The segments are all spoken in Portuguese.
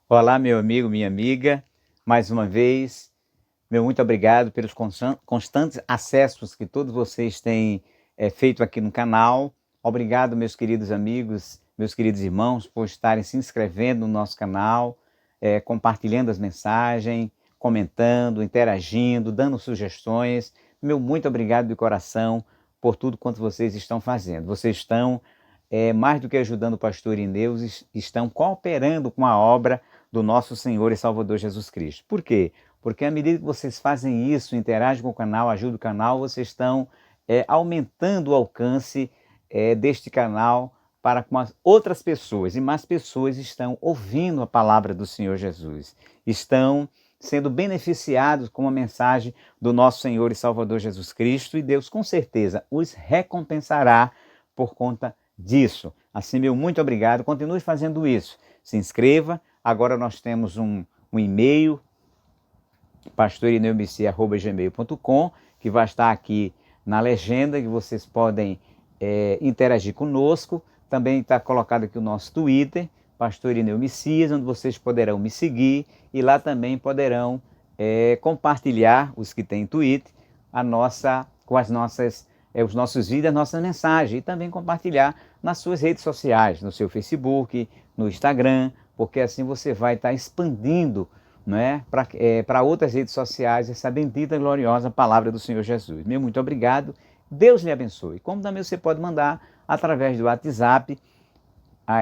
Olá, meu amigo, minha amiga. Mais uma vez, meu muito obrigado pelos constantes acessos que todos vocês têm feito aqui no canal. Obrigado, meus queridos amigos, meus queridos irmãos, por estarem se inscrevendo no nosso canal, compartilhando as mensagens, comentando, interagindo, dando sugestões. Meu muito obrigado de coração por tudo quanto vocês estão fazendo. Vocês estão, mais do que ajudando o pastor Ineus, estão cooperando com a obra do nosso Senhor e Salvador Jesus Cristo. Por quê? Porque à medida que vocês fazem isso, interagem com o canal, ajudam o canal, vocês estão aumentando o alcance deste canal para com as outras pessoas. E mais pessoas estão ouvindo a palavra do Senhor Jesus. Estão sendo beneficiados com a mensagem do nosso Senhor e Salvador Jesus Cristo. E Deus, com certeza, os recompensará por conta disso. Assim, meu muito obrigado. Continue fazendo isso. Se inscreva. Agora nós temos um e-mail, pastorineubici@gmail.com, que vai estar aqui na legenda, que vocês podem interagir conosco. Também está colocado aqui o nosso Twitter, Pastor Ineu Messias, onde vocês poderão me seguir e lá também poderão compartilhar, os que têm Twitter, com os nossos vídeos, as nossas mensagens, e também compartilhar nas suas redes sociais, no seu Facebook, no Instagram, porque assim você vai estar expandindo, né, para outras redes sociais essa bendita e gloriosa palavra do Senhor Jesus. Meu muito obrigado, Deus lhe abençoe. Como também você pode mandar através do WhatsApp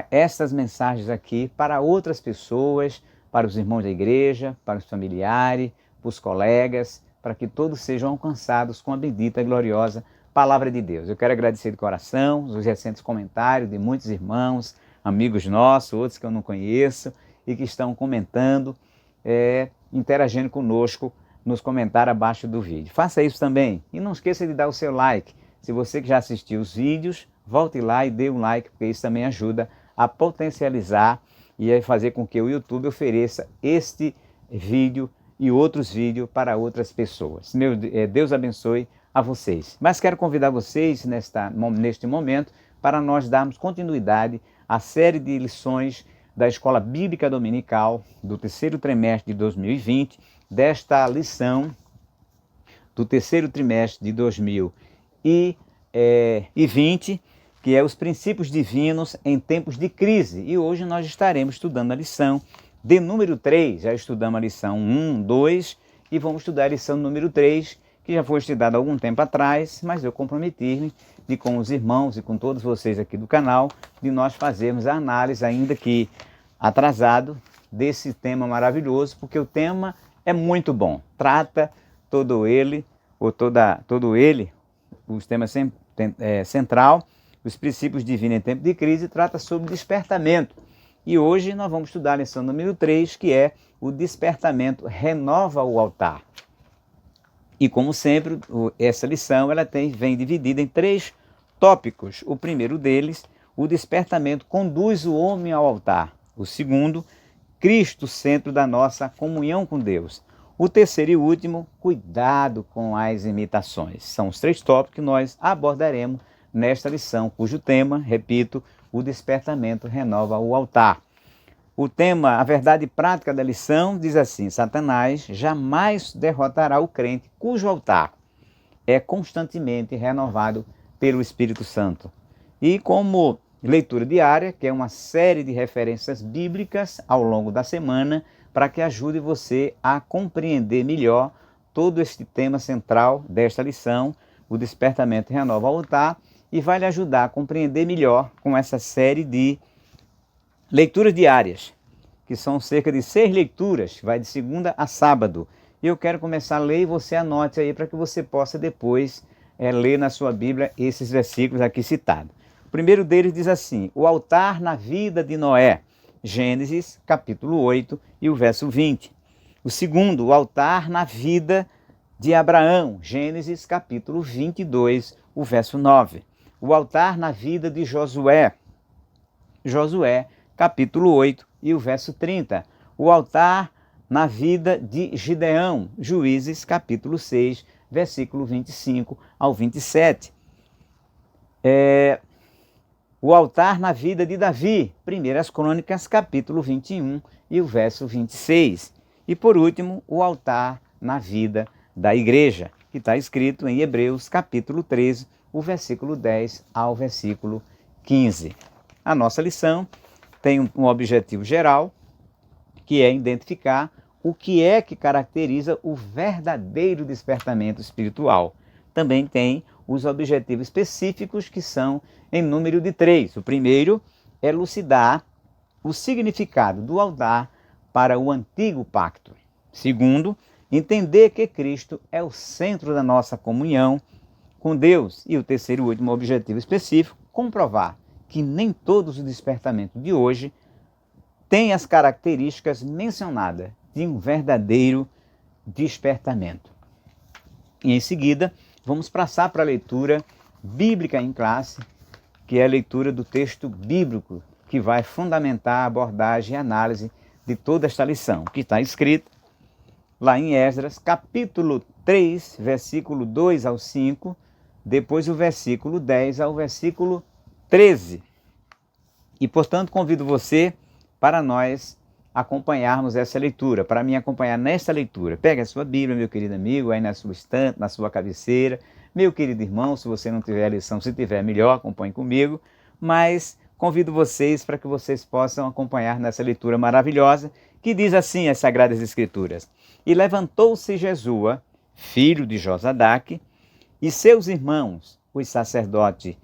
essas mensagens aqui para outras pessoas, para os irmãos da igreja, para os familiares, para os colegas, para que todos sejam alcançados com a bendita e gloriosa palavra de Deus. Eu quero agradecer de coração os recentes comentários de muitos irmãos, amigos nossos, outros que eu não conheço, e que estão comentando, interagindo conosco nos comentários abaixo do vídeo. Faça isso também e não esqueça de dar o seu like. Se você que já assistiu os vídeos, volte lá e dê um like, porque isso também ajuda a potencializar e a fazer com que o YouTube ofereça este vídeo e outros vídeos para outras pessoas. Deus abençoe a vocês. Mas quero convidar vocês neste momento para nós darmos continuidade à série de lições da Escola Bíblica Dominical do terceiro trimestre de 2020, desta lição do terceiro trimestre de 2020, que é os princípios divinos em tempos de crise. E hoje nós estaremos estudando a lição de número 3. Já estudamos a lição 1, 2 e vamos estudar a lição número 3, que já foi estudada há algum tempo atrás, mas eu comprometi-me de com os irmãos e com todos vocês aqui do canal, de nós fazermos a análise, ainda que atrasado, desse tema maravilhoso, porque o tema é muito bom. Trata todo ele, o tema central, os princípios divinos em tempo de crise, trata sobre despertamento. E hoje nós vamos estudar a lição número 3, que é o despertamento renova o altar. E como sempre, essa lição vem dividida em 3 tópicos. O primeiro deles, o despertamento conduz o homem ao altar. O segundo, Cristo, centro da nossa comunhão com Deus. O terceiro e último, cuidado com as imitações. São os 3 tópicos que nós abordaremos nesta lição, cujo tema, repito, o despertamento renova o altar. O tema, a verdade prática da lição, diz assim: Satanás jamais derrotará o crente cujo altar é constantemente renovado pelo Espírito Santo. E como leitura diária, que é uma série de referências bíblicas ao longo da semana, para que ajude você a compreender melhor todo este tema central desta lição, o despertamento renova o altar, e vai lhe ajudar a compreender melhor com essa série de leituras diárias, que são cerca de 6 leituras, vai de segunda a sábado. E eu quero começar a ler e você anote aí para que você possa depois ler na sua Bíblia esses versículos aqui citados. O primeiro deles diz assim: o altar na vida de Noé, Gênesis capítulo 8 e o verso 20. O segundo, o altar na vida de Abraão, Gênesis capítulo 22, o verso 9. O altar na vida de Josué, Josué capítulo 8 e o verso 30. O altar na vida de Gideão, Juízes capítulo 6, versículo 25 ao 27. o altar na vida de Davi, 1 Crônicas, capítulo 21 e o verso 26. E por último, o altar na vida da igreja, que está escrito em Hebreus, capítulo 13, o versículo 10 ao versículo 15. A nossa lição tem um objetivo geral, que é identificar o que é que caracteriza o verdadeiro despertamento espiritual. Também tem os objetivos específicos, que são em número de 3. O primeiro é elucidar o significado do altar para o antigo pacto. Segundo, entender que Cristo é o centro da nossa comunhão com Deus. E o terceiro e último objetivo específico, comprovar que nem todos os despertamentos de hoje têm as características mencionadas de um verdadeiro despertamento. E em seguida, vamos passar para a leitura bíblica em classe, que é a leitura do texto bíblico, que vai fundamentar a abordagem e análise de toda esta lição, que está escrita lá em Esdras, capítulo 3, versículo 2 ao 5, depois o versículo 10 ao versículo 13. E, portanto, convido você para nós acompanharmos essa leitura, para me acompanhar nesta leitura. Pega a sua Bíblia, meu querido amigo, aí na sua estante, na sua cabeceira. Meu querido irmão, se você não tiver a lição, se tiver melhor, acompanhe comigo. Mas convido vocês para que vocês possam acompanhar nessa leitura maravilhosa, que diz assim as Sagradas Escrituras. E levantou-se Jesua, filho de Josadaque, e seus irmãos, os sacerdotes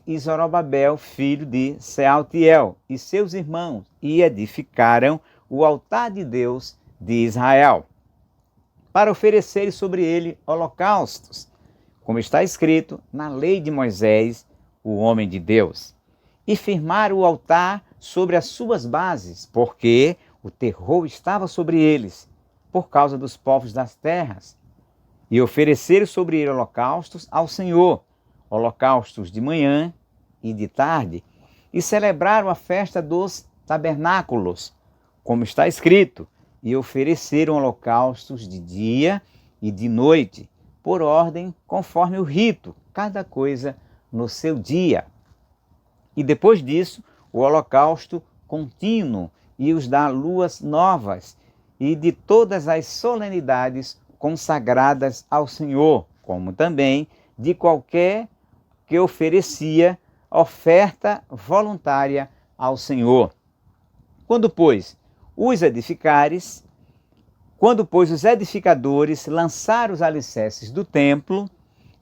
e Zorobabel, filho de Sealtiel, e seus irmãos, e edificaram o altar de Deus de Israel, para oferecer sobre ele holocaustos, como está escrito na lei de Moisés, o homem de Deus. E firmaram o altar sobre as suas bases, porque o terror estava sobre eles, por causa dos povos das terras. E ofereceram sobre ele holocaustos ao Senhor, holocaustos de manhã e de tarde, e celebraram a festa dos tabernáculos, como está escrito, e ofereceram holocaustos de dia e de noite, por ordem, conforme o rito, cada coisa no seu dia. E depois disso, o holocausto contínuo e os da luas novas, e de todas as solenidades consagradas ao Senhor, como também de qualquer que oferecia oferta voluntária ao Senhor. Quando, pois, os edificadores lançaram os alicerces do templo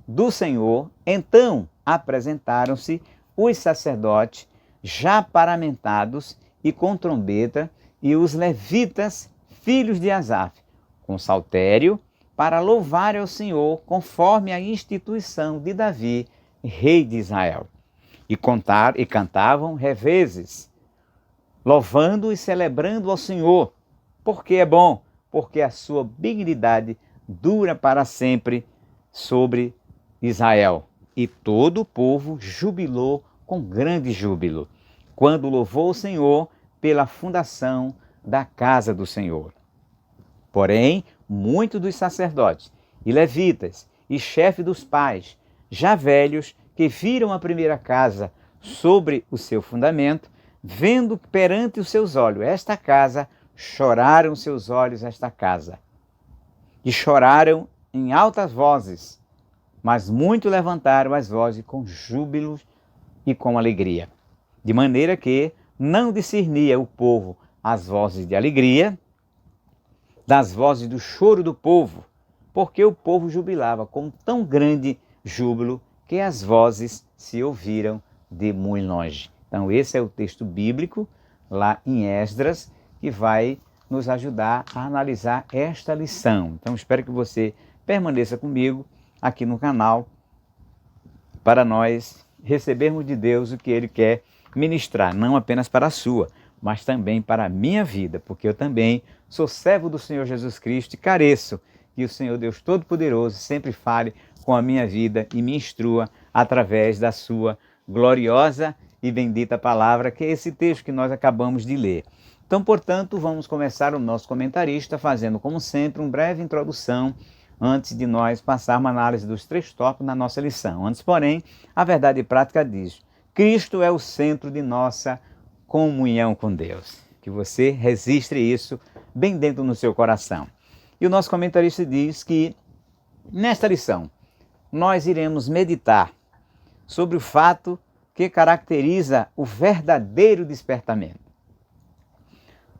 do Senhor, então apresentaram-se os sacerdotes já paramentados e com trombeta, e os levitas, filhos de Asaf, com saltério, para louvar ao Senhor, conforme a instituição de Davi, rei de Israel. E cantavam revezes, louvando e celebrando ao Senhor, porque é bom, porque a sua benignidade dura para sempre sobre Israel. E todo o povo jubilou com grande júbilo, quando louvou o Senhor pela fundação da casa do Senhor. Porém, muitos dos sacerdotes e levitas e chefes dos pais, já velhos, que viram a primeira casa sobre o seu fundamento, vendo perante os seus olhos esta casa, choraram seus olhos esta casa. E choraram em altas vozes, mas muito levantaram as vozes com júbilo e com alegria. De maneira que não discernia o povo as vozes de alegria das vozes do choro do povo, porque o povo jubilava com tão grande júbilo que as vozes se ouviram de muito longe. Então esse é o texto bíblico lá em Esdras, que vai nos ajudar a analisar esta lição. Então espero que você permaneça comigo aqui no canal para nós recebermos de Deus o que Ele quer ministrar, não apenas para a sua, mas também para a minha vida, porque eu também sou servo do Senhor Jesus Cristo e careço que o Senhor Deus Todo-Poderoso sempre fale com a minha vida e me instrua através da sua gloriosa e bendita palavra, que é esse texto que nós acabamos de ler. Então, portanto, vamos começar o nosso comentarista fazendo, como sempre, uma breve introdução antes de nós passarmos a análise dos 3 tópicos na nossa lição. Antes, porém, a verdade prática diz: Cristo é o centro de nossa comunhão com Deus. Que você registre isso bem dentro no seu coração. E o nosso comentarista diz que, nesta lição, nós iremos meditar sobre o fato que caracteriza o verdadeiro despertamento,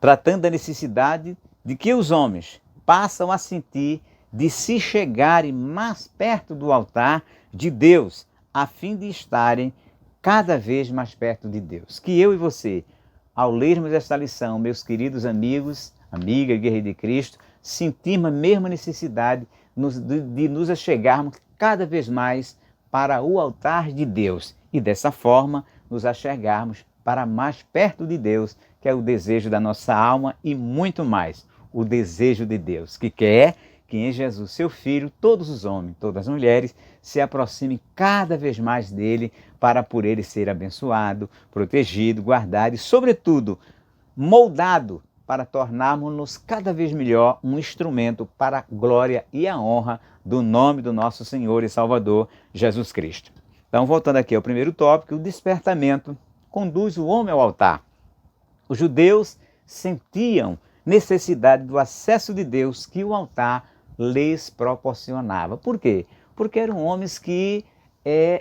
tratando da necessidade de que os homens passam a sentir de se chegarem mais perto do altar de Deus, a fim de estarem cada vez mais perto de Deus. Que eu e você, ao lermos esta lição, meus queridos amigos, amiga, guerreiro de Cristo, sentirmos a mesma necessidade de nos achegarmos cada vez mais para o altar de Deus e dessa forma nos achegarmos para mais perto de Deus, que é o desejo da nossa alma e muito mais, o desejo de Deus, que quer que em Jesus, seu Filho, todos os homens, todas as mulheres, se aproximem cada vez mais dele, para por ele ser abençoado, protegido, guardado e, sobretudo, moldado para tornarmos-nos cada vez melhor um instrumento para a glória e a honra do nome do nosso Senhor e Salvador, Jesus Cristo. Então, voltando aqui ao primeiro tópico, o despertamento conduz o homem ao altar. Os judeus sentiam necessidade do acesso de Deus que o altar lhes proporcionava. Por quê? Porque eram homens que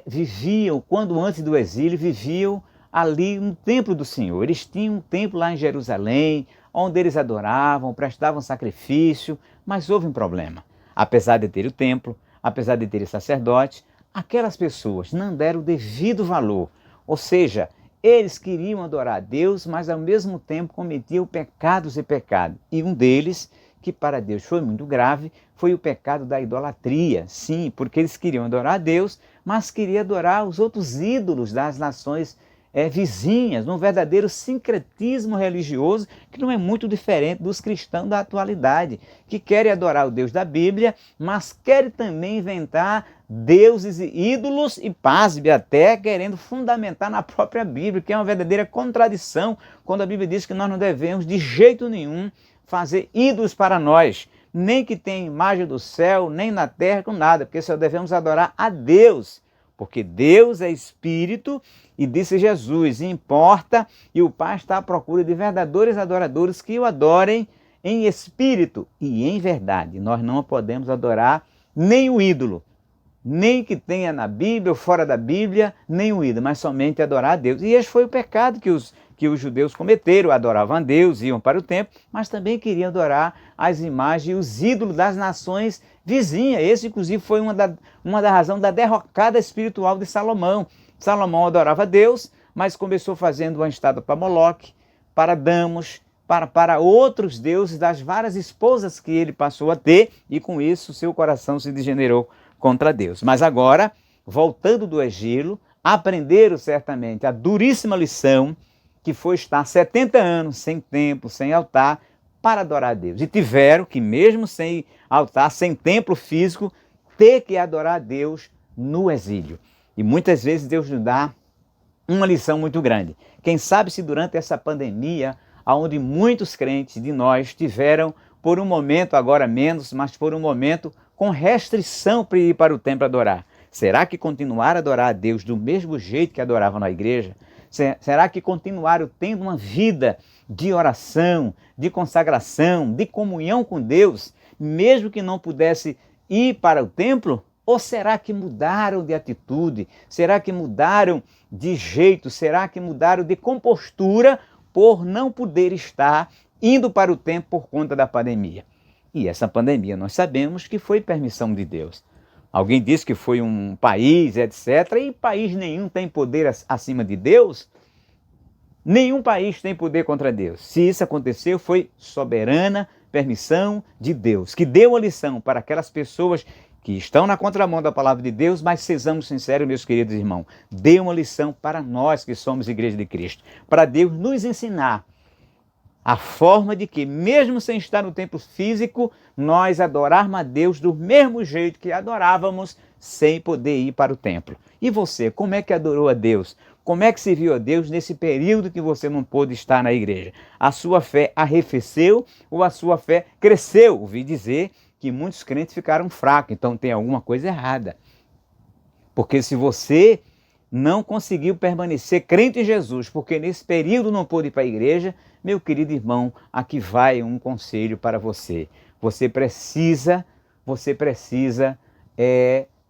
viviam, quando antes do exílio, viviam ali no templo do Senhor. Eles tinham um templo lá em Jerusalém, onde eles adoravam, prestavam sacrifício, mas houve um problema. Apesar de ter o templo, apesar de ter sacerdote, aquelas pessoas não deram o devido valor. Ou seja, eles queriam adorar a Deus, mas ao mesmo tempo cometiam pecados e pecados. E um deles, que para Deus foi muito grave, foi o pecado da idolatria. Sim, porque eles queriam adorar a Deus, mas queriam adorar os outros ídolos das nações vizinhas, num verdadeiro sincretismo religioso que não é muito diferente dos cristãos da atualidade, que querem adorar o Deus da Bíblia, mas querem também inventar deuses e ídolos e, pasme, até querendo fundamentar na própria Bíblia, que é uma verdadeira contradição quando a Bíblia diz que nós não devemos de jeito nenhum fazer ídolos para nós, nem que tenha imagem do céu, nem na terra, com nada, porque só devemos adorar a Deus, porque Deus é Espírito e disse Jesus, importa, e o Pai está à procura de verdadeiros adoradores que o adorem em espírito e em verdade. Nós não podemos adorar nem o ídolo, nem que tenha na Bíblia ou fora da Bíblia, nem o ídolo, mas somente adorar a Deus. E esse foi o pecado que os judeus cometeram, adoravam a Deus, iam para o templo, mas também queriam adorar as imagens e os ídolos das nações vizinhas. Esse, inclusive, foi uma da razão da derrocada espiritual de Salomão. Salomão adorava a Deus, mas começou fazendo uma estátua para Moloque, para Damos, para outros deuses das várias esposas que ele passou a ter, e com isso seu coração se degenerou contra Deus. Mas agora, voltando do exílio, aprenderam certamente a duríssima lição que foi estar 70 anos sem templo, sem altar, para adorar a Deus. E tiveram que, mesmo sem altar, sem templo físico, ter que adorar a Deus no exílio. E muitas vezes Deus nos dá uma lição muito grande. Quem sabe se durante essa pandemia, onde muitos crentes de nós tiveram, por um momento, agora menos, mas por um momento, com restrição para ir para o templo adorar. Será que continuaram a adorar a Deus do mesmo jeito que adoravam na igreja? Será que continuaram tendo uma vida de oração, de consagração, de comunhão com Deus, mesmo que não pudesse ir para o templo? Ou será que mudaram de atitude? Será que mudaram de jeito? Será que mudaram de compostura por não poder estar indo para o templo por conta da pandemia? E essa pandemia nós sabemos que foi permissão de Deus. Alguém disse que foi um país, etc. E país nenhum tem poder acima de Deus. Nenhum país tem poder contra Deus. Se isso aconteceu, foi soberana permissão de Deus, que deu a lição para aquelas pessoas que estão na contramão da palavra de Deus, mas sejamos sinceros, meus queridos irmãos, deu uma lição para nós que somos Igreja de Cristo, para Deus nos ensinar a forma de que, mesmo sem estar no templo físico, nós adorarmos a Deus do mesmo jeito que adorávamos sem poder ir para o templo. E você, como é que adorou a Deus? Como é que serviu a Deus nesse período que você não pôde estar na igreja? A sua fé arrefeceu ou a sua fé cresceu? Ouvi dizer que muitos crentes ficaram fracos, então tem alguma coisa errada. Porque se você não conseguiu permanecer crente em Jesus, porque nesse período não pôde ir para a igreja, meu querido irmão, aqui vai um conselho para você. Você precisa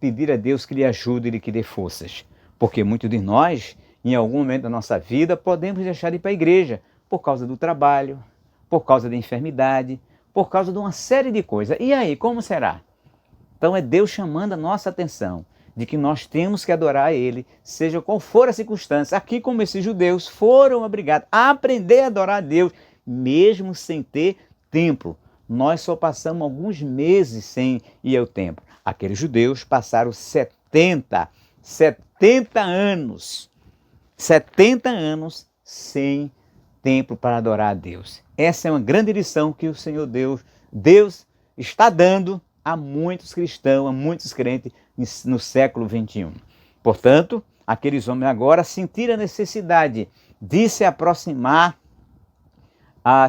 pedir a Deus que lhe ajude e que lhe dê forças. Porque muitos de nós, em algum momento da nossa vida, podemos deixar de ir para a igreja por causa do trabalho, por causa da enfermidade, por causa de uma série de coisas. E aí, como será? Então é Deus chamando a nossa atenção de que nós temos que adorar a Ele, seja qual for a circunstância. Aqui, como esses judeus foram obrigados a aprender a adorar a Deus, mesmo sem ter templo. Nós só passamos alguns meses sem ir ao templo. Aqueles judeus passaram 70 anos sem templo para adorar a Deus. Essa é uma grande lição que o Senhor Deus está dando a muitos cristãos, a muitos crentes no século XXI. Portanto, aqueles homens agora sentiram a necessidade de se aproximar,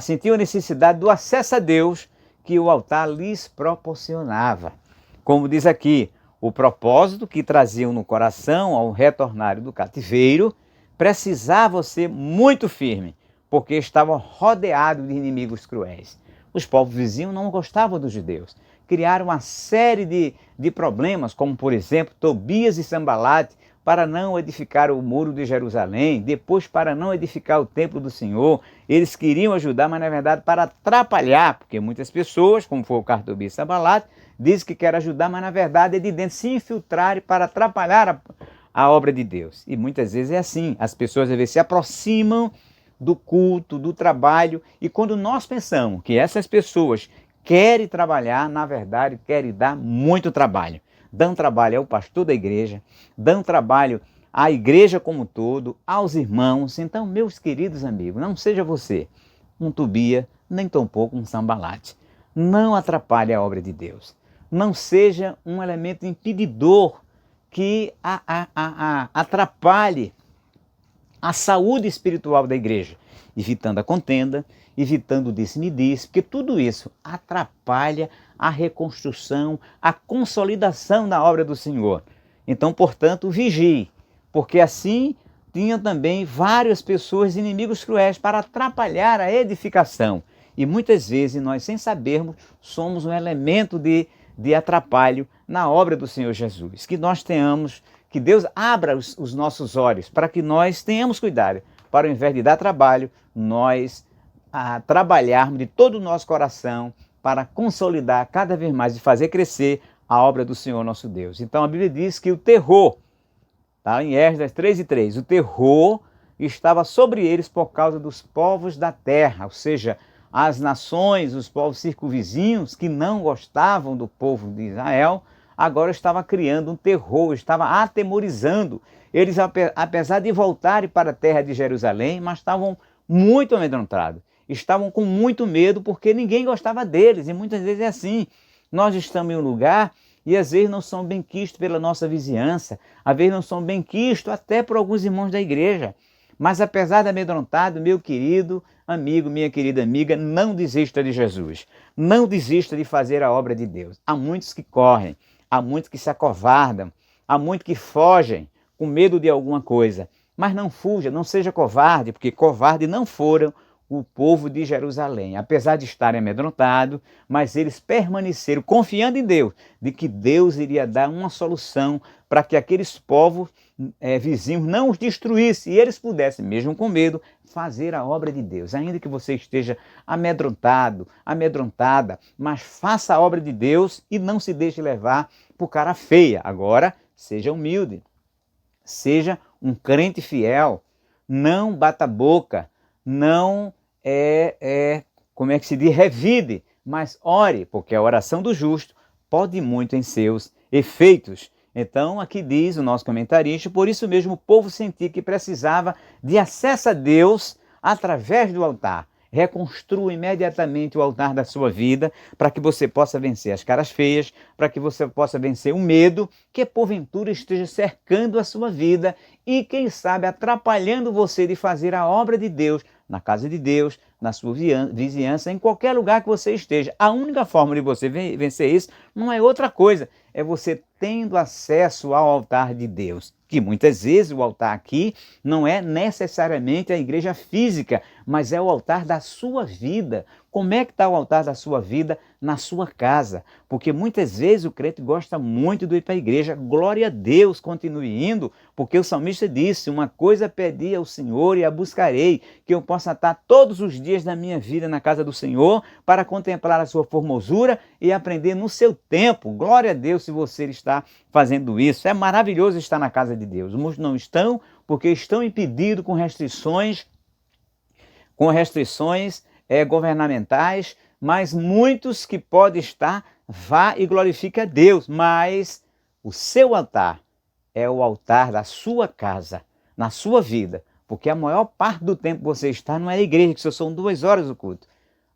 sentiram a necessidade do acesso a Deus que o altar lhes proporcionava. Como diz aqui, o propósito que traziam no coração ao retornarem do cativeiro precisava ser muito firme, porque estavam rodeados de inimigos cruéis. Os povos vizinhos não gostavam dos judeus. Criaram uma série de problemas, como por exemplo, Tobias e Sambalate, para não edificar o muro de Jerusalém, depois para não edificar o templo do Senhor. Eles queriam ajudar, mas na verdade para atrapalhar, porque muitas pessoas, como foi o caso de Tobias e Sambalate, dizem que querem ajudar, mas na verdade é de dentro se infiltrarem para atrapalhar a obra de Deus. E muitas vezes é assim, as pessoas às vezes se aproximam do culto, do trabalho, e quando nós pensamos que essas pessoas querem trabalhar, na verdade querem dar muito trabalho. Dão trabalho ao pastor da igreja, dão trabalho à igreja como um todo, aos irmãos. Então, meus queridos amigos, não seja você um Tobias, nem tampouco um Sambalate. Não atrapalhe a obra de Deus. Não seja um elemento impedidor que atrapalhe a saúde espiritual da igreja, evitando a contenda, evitando o disse-me-disse, porque tudo isso atrapalha a reconstrução, a consolidação da obra do Senhor. Então, portanto, vigie, porque assim tinham também várias pessoas, inimigos cruéis, para atrapalhar a edificação. E muitas vezes nós, sem sabermos, somos um elemento de atrapalho na obra do Senhor Jesus. Que nós tenhamos, que Deus abra os nossos olhos para que nós tenhamos cuidado, para ao invés de dar trabalho, nós trabalharmos de todo o nosso coração para consolidar cada vez mais e fazer crescer a obra do Senhor nosso Deus. Então a Bíblia diz que o terror, tá, em Esdras 3:3, o terror estava sobre eles por causa dos povos da terra, ou seja, as nações, os povos circunvizinhos que não gostavam do povo de Israel, agora estava criando um terror, estava atemorizando. Eles, apesar de voltarem para a terra de Jerusalém, mas estavam muito amedrontados. Estavam com muito medo porque ninguém gostava deles. E muitas vezes é assim. Nós estamos em um lugar e às vezes não somos bem quistos pela nossa vizinhança. Às vezes não somos bem quistos até por alguns irmãos da igreja. Mas apesar de amedrontado, meu querido amigo, minha querida amiga, não desista de Jesus. Não desista de fazer a obra de Deus. Há muitos que correm, há muitos que se acovardam, há muitos que fogem com medo de alguma coisa. Mas não fuja, não seja covarde, porque covarde não foram o povo de Jerusalém. Apesar de estarem amedrontados, mas eles permaneceram confiando em Deus, de que Deus iria dar uma solução para que aqueles povos vizinhos não os destruíssem e eles pudessem, mesmo com medo, fazer a obra de Deus. Ainda que você esteja amedrontado, amedrontada, mas faça a obra de Deus e não se deixe levar por cara feia. Agora, seja humilde, seja um crente fiel, não bata a boca, não como é que se diz, revide, mas ore, porque a oração do justo pode muito em seus efeitos. Então, aqui diz o nosso comentarista, por isso mesmo o povo sentia que precisava de acesso a Deus através do altar. Reconstrua imediatamente o altar da sua vida para que você possa vencer as caras feias, para que você possa vencer o medo que porventura esteja cercando a sua vida e, quem sabe, atrapalhando você de fazer a obra de Deus na casa de Deus, na sua vizinhança, em qualquer lugar que você esteja. A única forma de você vencer isso não é outra coisa, é você tendo acesso ao altar de Deus. Que muitas vezes o altar aqui não é necessariamente a igreja física, mas é o altar da sua vida. Como é que está o altar da sua vida na sua casa? Porque muitas vezes o crente gosta muito de ir para a igreja. Glória a Deus, continue indo, porque o salmista disse: uma coisa pedi ao Senhor e a buscarei, que eu possa estar todos os dias da minha vida na casa do Senhor, para contemplar a sua formosura e aprender no seu tempo. Glória a Deus se você está fazendo isso. É maravilhoso estar na casa de Deus. Muitos não estão porque estão impedidos com restrições governamentais, mas muitos que podem estar, vá e glorifique a Deus. Mas o seu altar é o altar da sua casa, na sua vida, porque a maior parte do tempo que você está não é a igreja, que só são 2 horas o culto.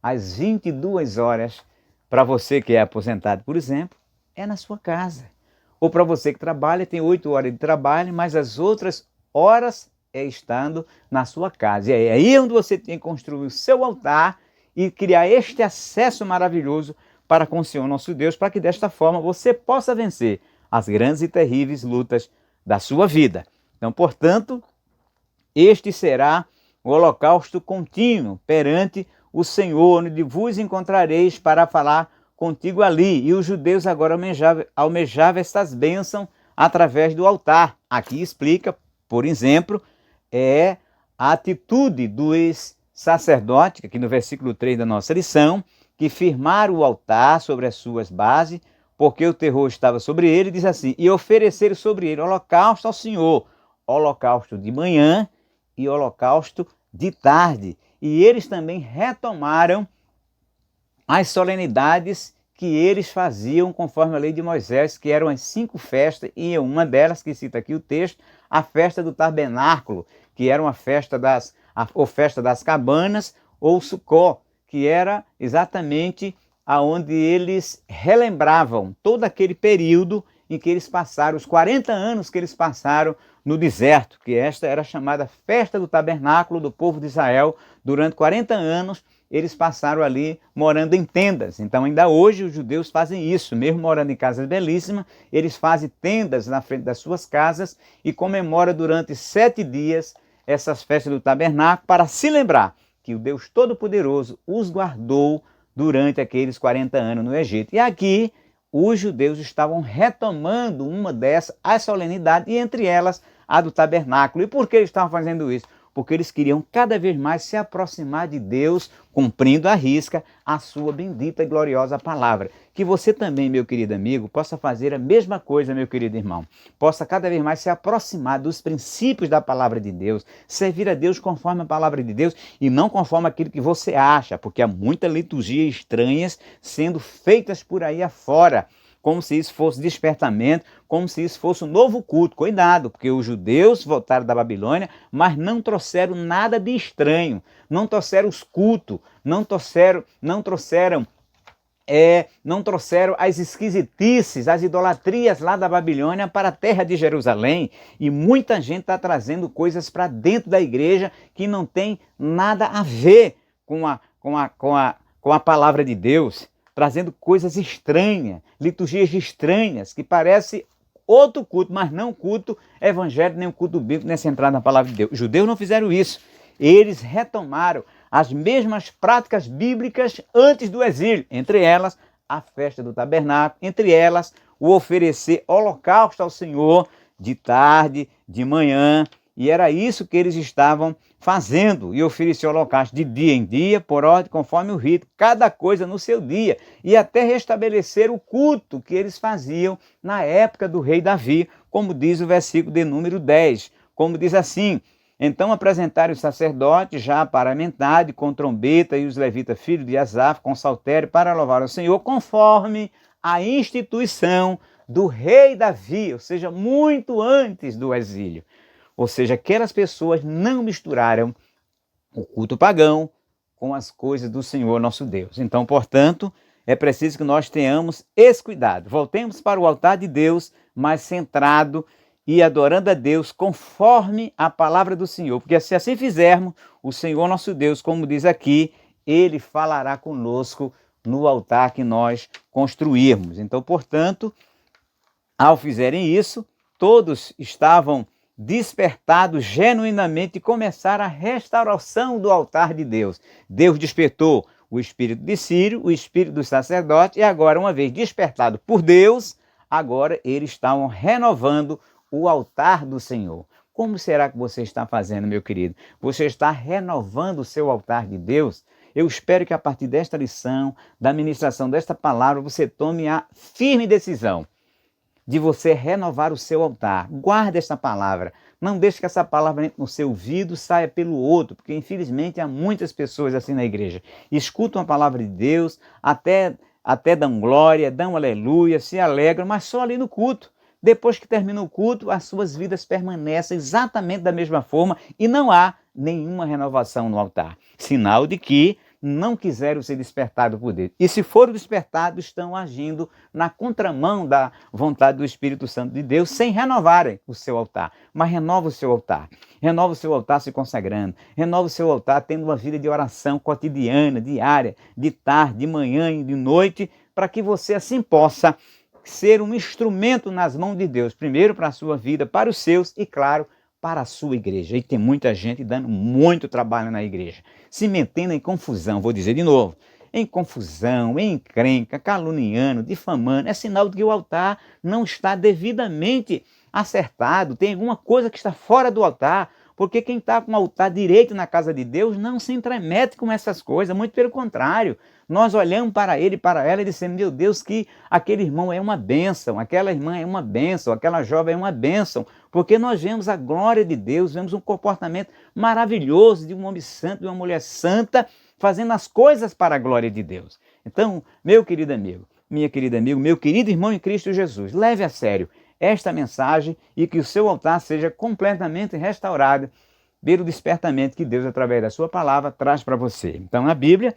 As 22 horas, para você que é aposentado, por exemplo, é na sua casa. Ou para você que trabalha, tem 8 horas de trabalho, mas as outras horas é estando na sua casa. E é aí onde você tem que construir o seu altar e criar este acesso maravilhoso para com o Senhor nosso Deus, para que desta forma você possa vencer as grandes e terríveis lutas da sua vida. Então, portanto, este será o holocausto contínuo perante o Senhor, onde vos encontrareis para falar contigo ali. E os judeus agora almejavam estas bênçãos através do altar. Aqui explica, por exemplo, a atitude dos sacerdotes, aqui no versículo 3 da nossa lição, que firmaram o altar sobre as suas bases, porque o terror estava sobre ele, diz assim: e ofereceram sobre ele holocausto ao Senhor, holocausto de manhã e holocausto de tarde. E eles também retomaram as solenidades que eles faziam conforme a lei de Moisés, que eram as 5 festas, e uma delas, que cita aqui o texto, a festa do tabernáculo, que era uma festa festa das cabanas, ou Sucó, que era exatamente aonde eles relembravam todo aquele período em que eles passaram, os 40 anos que eles passaram no deserto, que esta era chamada festa do tabernáculo do povo de Israel. Durante 40 anos eles passaram ali morando em tendas. Então ainda hoje os judeus fazem isso, mesmo morando em casas belíssimas, eles fazem tendas na frente das suas casas e comemoram durante 7 dias essas festas do tabernáculo, para se lembrar que o Deus Todo-Poderoso os guardou durante aqueles 40 anos no Egito. E aqui os judeus estavam retomando uma dessas, as solenidades, e entre elas a do tabernáculo. E por que eles estavam fazendo isso? Porque eles queriam cada vez mais se aproximar de Deus, cumprindo à risca a sua bendita e gloriosa palavra. Que você também, meu querido amigo, possa fazer a mesma coisa, meu querido irmão. Possa cada vez mais se aproximar dos princípios da palavra de Deus, servir a Deus conforme a palavra de Deus e não conforme aquilo que você acha, porque há muita liturgia estranhas sendo feitas por aí afora, como se isso fosse despertamento, como se isso fosse um novo culto. Cuidado, porque os judeus voltaram da Babilônia, mas não trouxeram nada de estranho, não trouxeram os cultos, não trouxeram as esquisitices, as idolatrias lá da Babilônia para a terra de Jerusalém. E muita gente está trazendo coisas para dentro da igreja que não tem nada a ver com a palavra de Deus, trazendo coisas estranhas, liturgias estranhas, que parece outro culto, mas não culto evangélico, nem o culto bíblico, nem centrado na palavra de Deus. Os judeus não fizeram isso. Eles retomaram as mesmas práticas bíblicas antes do exílio, entre elas a festa do tabernáculo, entre elas o oferecer holocausto ao Senhor de tarde, de manhã, e era isso que eles estavam fazendo, e oferecer holocausto de dia em dia, por ordem, conforme o rito, cada coisa no seu dia, e até restabelecer o culto que eles faziam na época do rei Davi, como diz o versículo de número 10, como diz assim: então apresentaram os sacerdotes já paramentados, com trombeta, e os levitas filhos de Asaf, com saltério, para louvar o Senhor, conforme a instituição do rei Davi, ou seja, muito antes do exílio. Ou seja, aquelas pessoas não misturaram o culto pagão com as coisas do Senhor nosso Deus. Então, portanto, é preciso que nós tenhamos esse cuidado. Voltemos para o altar de Deus, mas centrado e adorando a Deus conforme a palavra do Senhor. Porque se assim fizermos, o Senhor nosso Deus, como diz aqui, Ele falará conosco no altar que nós construirmos. Então, portanto, ao fizerem isso, todos estavam despertados genuinamente e começaram a restauração do altar de Deus. Deus despertou o espírito de Círio, o espírito do sacerdote, e agora, uma vez despertado por Deus, agora eles estavam renovando o altar do Senhor. Como será que você está fazendo, meu querido? Você está renovando o seu altar de Deus? Eu espero que a partir desta lição, da ministração desta palavra, você tome a firme decisão de você renovar o seu altar. Guarde esta palavra. Não deixe que essa palavra entre no seu ouvido e saia pelo outro, porque infelizmente há muitas pessoas assim na igreja. Escutam a palavra de Deus, até dão glória, dão aleluia, se alegram, mas só ali no culto. Depois que termina o culto, as suas vidas permanecem exatamente da mesma forma e não há nenhuma renovação no altar. Sinal de que não quiseram ser despertados por Deus. E se foram despertados, estão agindo na contramão da vontade do Espírito Santo de Deus, sem renovarem o seu altar. Mas renova o seu altar. Renova o seu altar se consagrando. Renova o seu altar tendo uma vida de oração cotidiana, diária, de tarde, de manhã e de noite, para que você assim possa ser um instrumento nas mãos de Deus, primeiro para a sua vida, para os seus e, claro, para a sua igreja. E tem muita gente dando muito trabalho na igreja, se metendo em confusão, vou dizer de novo, em confusão, em encrenca, caluniando, difamando. É sinal de que o altar não está devidamente acertado, tem alguma coisa que está fora do altar, porque quem está com o altar direito na casa de Deus não se intromete com essas coisas, muito pelo contrário. Nós olhamos para ele e para ela e dizemos, meu Deus, que aquele irmão é uma bênção, aquela irmã é uma bênção, aquela jovem é uma bênção, porque nós vemos a glória de Deus, vemos um comportamento maravilhoso de um homem santo, de uma mulher santa, fazendo as coisas para a glória de Deus. Então, meu querido amigo, minha querida amigo, meu querido irmão em Cristo Jesus, leve a sério esta mensagem e que o seu altar seja completamente restaurado pelo despertamento que Deus, através da sua palavra, traz para você. Então, na Bíblia,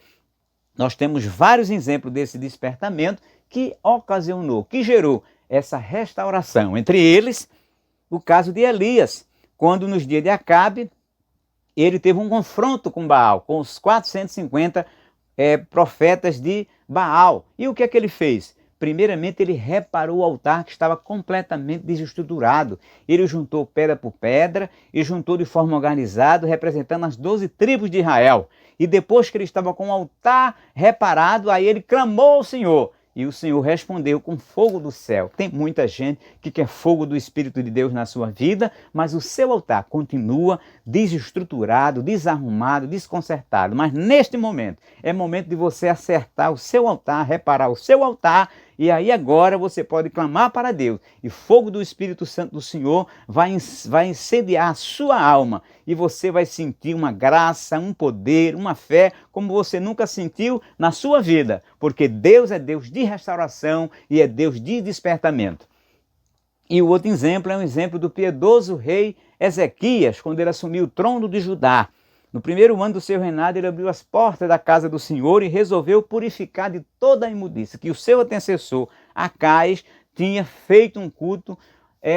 nós temos vários exemplos desse despertamento que ocasionou, que gerou essa restauração. Entre eles, o caso de Elias, quando nos dias de Acabe, ele teve um confronto com Baal, com os 450 profetas de Baal. E o que é que ele fez? Primeiramente, ele reparou o altar que estava completamente desestruturado. Ele juntou pedra por pedra e juntou de forma organizada, representando as 12 tribos de Israel. E depois que ele estava com o altar reparado, aí ele clamou ao Senhor. E o Senhor respondeu com fogo do céu. Tem muita gente que quer fogo do Espírito de Deus na sua vida, mas o seu altar continua desestruturado, desarrumado, desconcertado. Mas neste momento, é momento de você acertar o seu altar, reparar o seu altar, e aí agora você pode clamar para Deus. E fogo do Espírito Santo do Senhor vai incendiar a sua alma. E você vai sentir uma graça, um poder, uma fé, como você nunca sentiu na sua vida. Porque Deus é Deus de restauração e é Deus de despertamento. E o outro exemplo é um exemplo do piedoso rei Ezequias, quando ele assumiu o trono de Judá. No primeiro ano do seu reinado, ele abriu as portas da casa do Senhor e resolveu purificar de toda a imundícia, que o seu antecessor, Acais, tinha feito um culto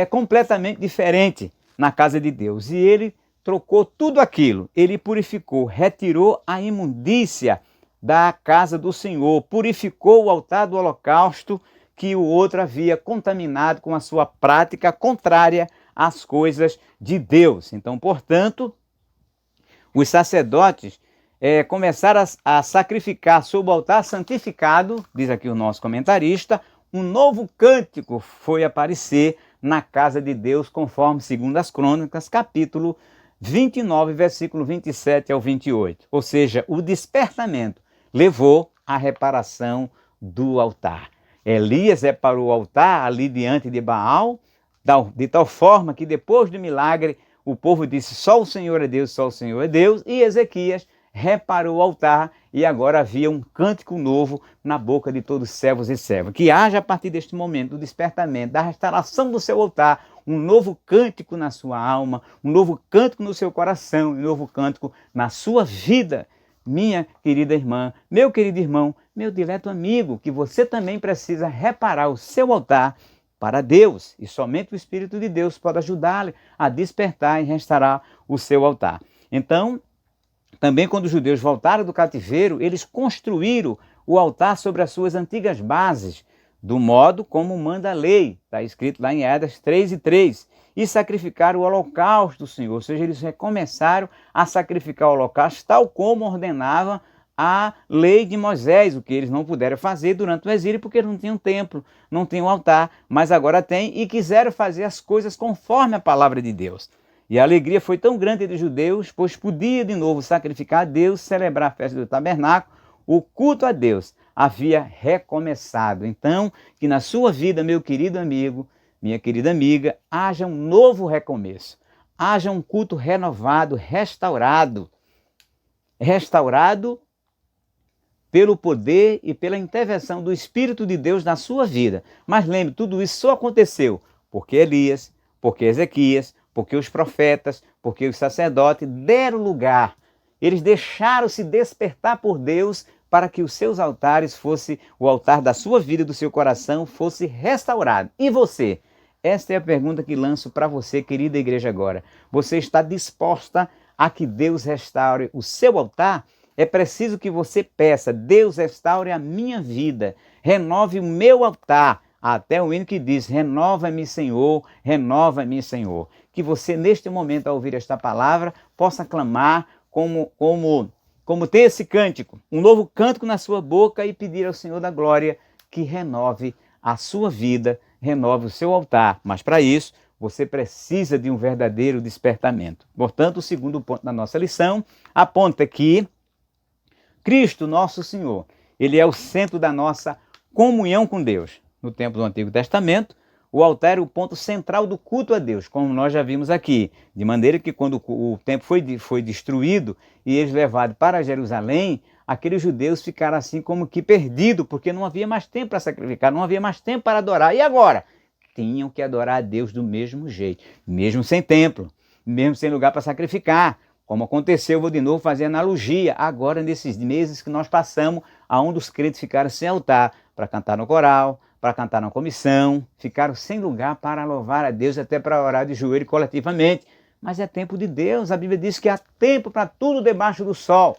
completamente diferente na casa de Deus. E ele trocou tudo aquilo, ele purificou, retirou a imundícia da casa do Senhor, purificou o altar do holocausto que o outro havia contaminado com a sua prática contrária às coisas de Deus. Então, portanto, os sacerdotes começaram a sacrificar sob o altar santificado, diz aqui o nosso comentarista, um novo cântico foi aparecer na casa de Deus, conforme segundo as Crônicas, capítulo 29, versículo 27 ao 28. Ou seja, o despertamento levou à reparação do altar. Elias reparou o altar ali diante de Baal, de tal forma que depois do milagre, o povo disse, só o Senhor é Deus, só o Senhor é Deus. E Ezequias reparou o altar e agora havia um cântico novo na boca de todos os servos e servas. Que haja a partir deste momento do despertamento, da restauração do seu altar, um novo cântico na sua alma, um novo cântico no seu coração, um novo cântico na sua vida. Minha querida irmã, meu querido irmão, meu dileto amigo, que você também precisa reparar o seu altar para Deus. E somente o Espírito de Deus pode ajudá-lo a despertar e restaurar o seu altar. Então, também quando os judeus voltaram do cativeiro, eles construíram o altar sobre as suas antigas bases, do modo como manda a lei, está escrito lá em Esdras 3:3, e sacrificaram o holocausto do Senhor, ou seja, eles recomeçaram a sacrificar o holocausto tal como ordenava a lei de Moisés, o que eles não puderam fazer durante o exílio porque não tinham templo, não tinham altar, mas agora tem e quiseram fazer as coisas conforme a palavra de Deus. E a alegria foi tão grande dos judeus, pois podia de novo sacrificar a Deus, celebrar a festa do tabernáculo, o culto a Deus havia recomeçado. Então, que na sua vida, meu querido amigo, minha querida amiga, haja um novo recomeço, haja um culto renovado, restaurado pelo poder e pela intervenção do Espírito de Deus na sua vida. Mas lembre, tudo isso só aconteceu porque Elias, porque Ezequias, porque os profetas, porque os sacerdotes deram lugar. Eles deixaram-se despertar por Deus para que os seus altares fosse o altar da sua vida e do seu coração fosse restaurado. E você? Esta é a pergunta que lanço para você, querida igreja, agora. Você está disposta a que Deus restaure o seu altar? É preciso que você peça: Deus, restaure a minha vida, renove o meu altar. Até o hino que diz: renova-me, Senhor, renova-me, Senhor. Que você, neste momento, ao ouvir esta palavra, possa clamar como tem esse cântico, um novo cântico na sua boca, e pedir ao Senhor da glória que renove a sua vida, renove o seu altar. Mas para isso, você precisa de um verdadeiro despertamento. Portanto, o segundo ponto da nossa lição aponta que Cristo, nosso Senhor, Ele é o centro da nossa comunhão com Deus. No tempo do Antigo Testamento, o altar era o ponto central do culto a Deus, como nós já vimos aqui. De maneira que quando o templo foi destruído e eles levados para Jerusalém, aqueles judeus ficaram assim como que perdidos, porque não havia mais tempo para sacrificar, não havia mais tempo para adorar. E agora? Tinham que adorar a Deus do mesmo jeito, mesmo sem templo, mesmo sem lugar para sacrificar. Como aconteceu, vou de novo fazer analogia, agora nesses meses que nós passamos, aonde os crentes ficaram sem altar, para cantar no coral, para cantar na comissão, ficaram sem lugar para louvar a Deus, até para orar de joelho coletivamente. Mas é tempo de Deus, a Bíblia diz que há tempo para tudo debaixo do sol.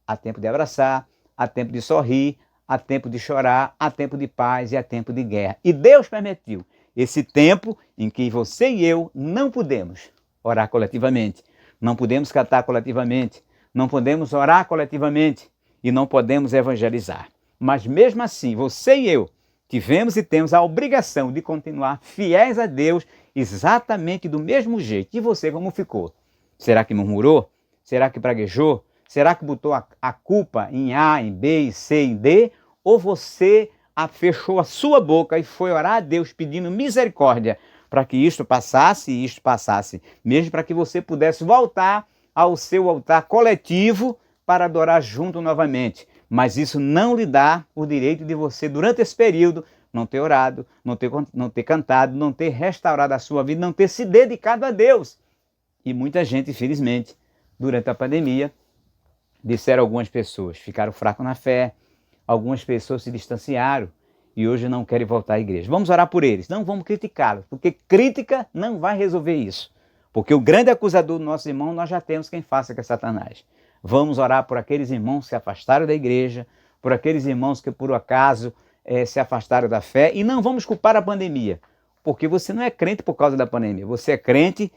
Há tempo de abraçar, há tempo de sorrir, há tempo de chorar, há tempo de paz e há tempo de guerra. E Deus permitiu esse tempo em que você e eu não podemos orar coletivamente, não podemos cantar coletivamente, não podemos orar coletivamente e não podemos evangelizar. Mas mesmo assim, você e eu tivemos e temos a obrigação de continuar fiéis a Deus exatamente do mesmo jeito. E você como ficou? Será que murmurou? Será que praguejou? Será que botou a culpa em A, em B, em C, em D? Ou você fechou a sua boca e foi orar a Deus pedindo misericórdia para que isto passasse e isto passasse, mesmo para que você pudesse voltar ao seu altar coletivo para adorar junto novamente. Mas isso não lhe dá o direito de você, durante esse período, não ter orado, não ter cantado, não ter restaurado a sua vida, não ter se dedicado a Deus. E muita gente, infelizmente, durante a pandemia, disseram algumas pessoas, ficaram fracos na fé, algumas pessoas se distanciaram e hoje não querem voltar à igreja. Vamos orar por eles, não vamos criticá-los, porque crítica não vai resolver isso. Porque o grande acusador do nosso irmão nós já temos quem faça, que é Satanás. Vamos orar por aqueles irmãos que se afastaram da igreja, por aqueles irmãos que por acaso se afastaram da fé, e não vamos culpar a pandemia, porque você não é crente por causa da pandemia, você é crente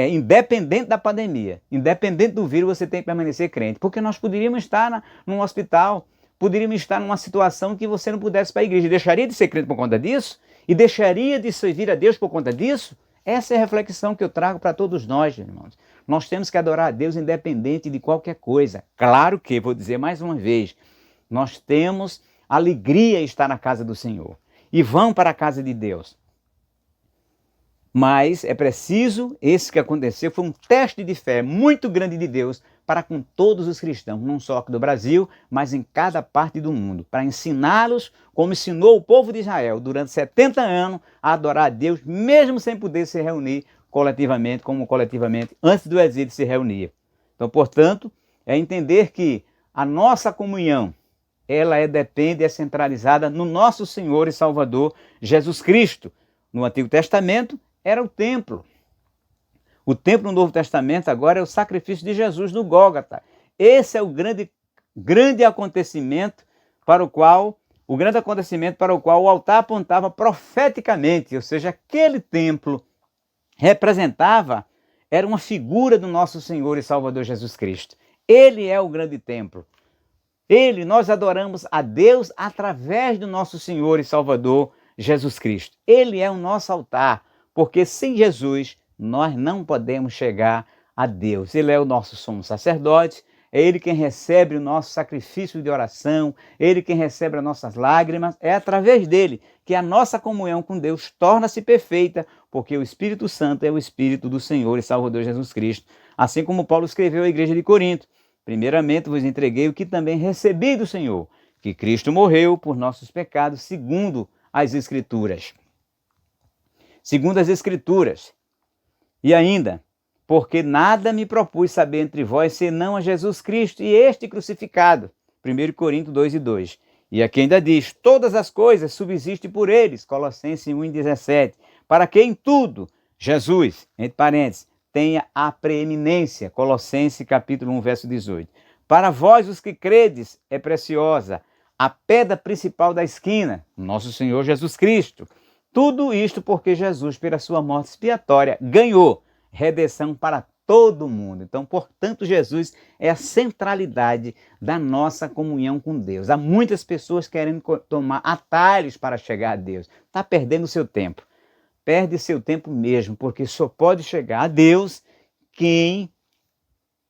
independente da pandemia, independente do vírus, você tem que permanecer crente, porque nós poderíamos estar num hospital, poderíamos estar numa situação que você não pudesse ir para a igreja, deixaria de ser crente por conta disso? E deixaria de servir a Deus por conta disso? Essa é a reflexão que eu trago para todos nós, irmãos. Nós temos que adorar a Deus independente de qualquer coisa. Claro que, vou dizer mais uma vez, nós temos alegria em estar na casa do Senhor. E vão para a casa de Deus. Mas é preciso, esse que aconteceu foi um teste de fé muito grande de Deus para com todos os cristãos, não só aqui do Brasil, mas em cada parte do mundo, para ensiná-los como ensinou o povo de Israel durante 70 anos a adorar a Deus, mesmo sem poder se reunir coletivamente, como coletivamente antes do exílio se reunia. Então, portanto, é entender que a nossa comunhão ela depende, é centralizada no nosso Senhor e Salvador Jesus Cristo. No Antigo Testamento era o templo. O templo no Novo Testamento agora é o sacrifício de Jesus no Gólgota. Esse é o grande acontecimento para o qual o altar apontava profeticamente, ou seja, aquele templo era uma figura do nosso Senhor e Salvador Jesus Cristo. Ele é o grande templo. Nós adoramos a Deus através do nosso Senhor e Salvador Jesus Cristo. Ele é o nosso altar, porque sem Jesus nós não podemos chegar a Deus. Ele é o nosso sumo sacerdote, é Ele quem recebe o nosso sacrifício de oração, é Ele quem recebe as nossas lágrimas, é através dele que a nossa comunhão com Deus torna-se perfeita, porque o Espírito Santo é o Espírito do Senhor e Salvador Jesus Cristo. Assim como Paulo escreveu à igreja de Corinto: primeiramente vos entreguei o que também recebi do Senhor, que Cristo morreu por nossos pecados, segundo as Escrituras. Segundo as Escrituras. E ainda, porque nada me propus saber entre vós, senão a Jesus Cristo e este crucificado. 1 Coríntios 2:2. E aqui ainda diz: todas as coisas subsistem por eles. Colossenses 1:17. Para que em tudo Jesus, entre parênteses, tenha a preeminência. Colossenses capítulo 1, verso 18. Para vós os que credes é preciosa a pedra principal da esquina, nosso Senhor Jesus Cristo. Tudo isto porque Jesus, pela sua morte expiatória, ganhou redenção para todo mundo. Então, portanto, Jesus é a centralidade da nossa comunhão com Deus. Há muitas pessoas querendo tomar atalhos para chegar a Deus. Está perdendo seu tempo. Perde seu tempo mesmo, porque só pode chegar a Deus quem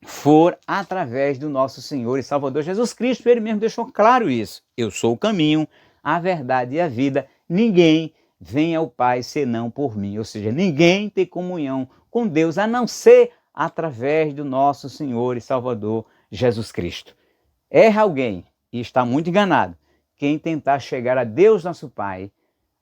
for através do nosso Senhor e Salvador Jesus Cristo. Ele mesmo deixou claro isso. Eu sou o caminho, a verdade e a vida. Ninguém vem ao Pai senão por mim. Ou seja, ninguém tem comunhão com Deus a não ser através do nosso Senhor e Salvador Jesus Cristo. Erra alguém, e está muito enganado, quem tentar chegar a Deus nosso Pai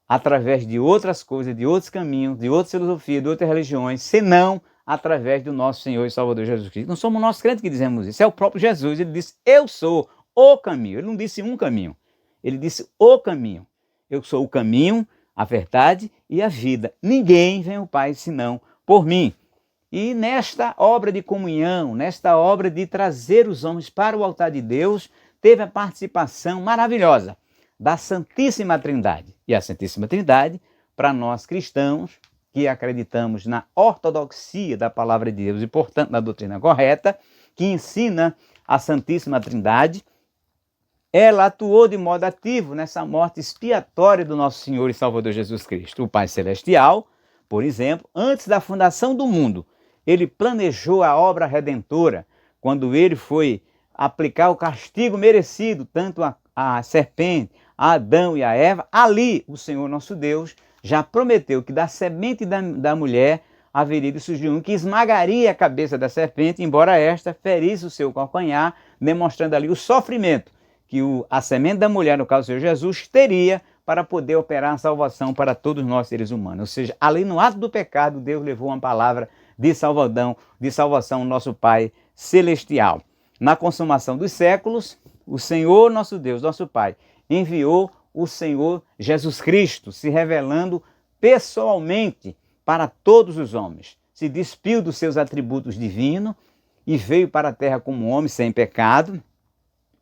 através de outras coisas, de outros caminhos, de outras filosofias, de outras religiões, senão através do nosso Senhor e Salvador Jesus Cristo. Não somos nós crentes que dizemos isso, é o próprio Jesus. Ele disse: eu sou o caminho. Ele não disse um caminho, ele disse o caminho. Eu sou o caminho, a verdade e a vida. Ninguém vem ao Pai senão por mim. E nesta obra de comunhão, nesta obra de trazer os homens para o altar de Deus, teve a participação maravilhosa da Santíssima Trindade. E a Santíssima Trindade, para nós cristãos, que acreditamos na ortodoxia da palavra de Deus e, portanto, na doutrina correta, que ensina a Santíssima Trindade, ela atuou de modo ativo nessa morte expiatória do nosso Senhor e Salvador Jesus Cristo. O Pai Celestial, por exemplo, antes da fundação do mundo, ele planejou a obra redentora, quando ele foi aplicar o castigo merecido, tanto a serpente, a Adão e a Eva. Ali, o Senhor nosso Deus já prometeu que da semente da mulher haveria de surgir um que esmagaria a cabeça da serpente, embora esta ferisse o seu calcanhar, demonstrando ali o sofrimento que a semente da mulher, no caso do Senhor Jesus, teria para poder operar a salvação para todos nós seres humanos. Ou seja, ali no ato do pecado, Deus levou uma palavra de salvação ao nosso Pai Celestial. Na consumação dos séculos, o Senhor nosso Deus, nosso Pai, enviou o Senhor Jesus Cristo, se revelando pessoalmente para todos os homens. Se despiu dos seus atributos divinos e veio para a terra como homem sem pecado,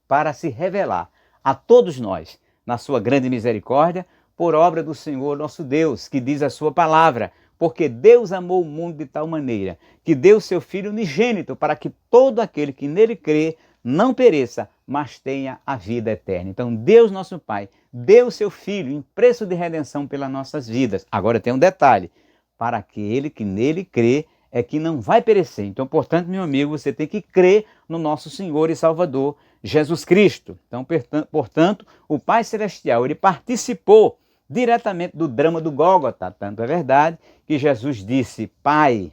para se revelar a todos nós, na sua grande misericórdia, por obra do Senhor nosso Deus, que diz a sua palavra: porque Deus amou o mundo de tal maneira que deu seu Filho unigênito para que todo aquele que nele crê não pereça, mas tenha a vida eterna. Então Deus nosso Pai deu seu Filho em preço de redenção pelas nossas vidas. Agora tem um detalhe: para aquele que nele crê é que não vai perecer. Então, portanto, meu amigo, você tem que crer no nosso Senhor e Salvador Jesus Cristo. Então, portanto, o Pai Celestial, ele participou diretamente do drama do Gólgota. Tanto é verdade que Jesus disse: Pai,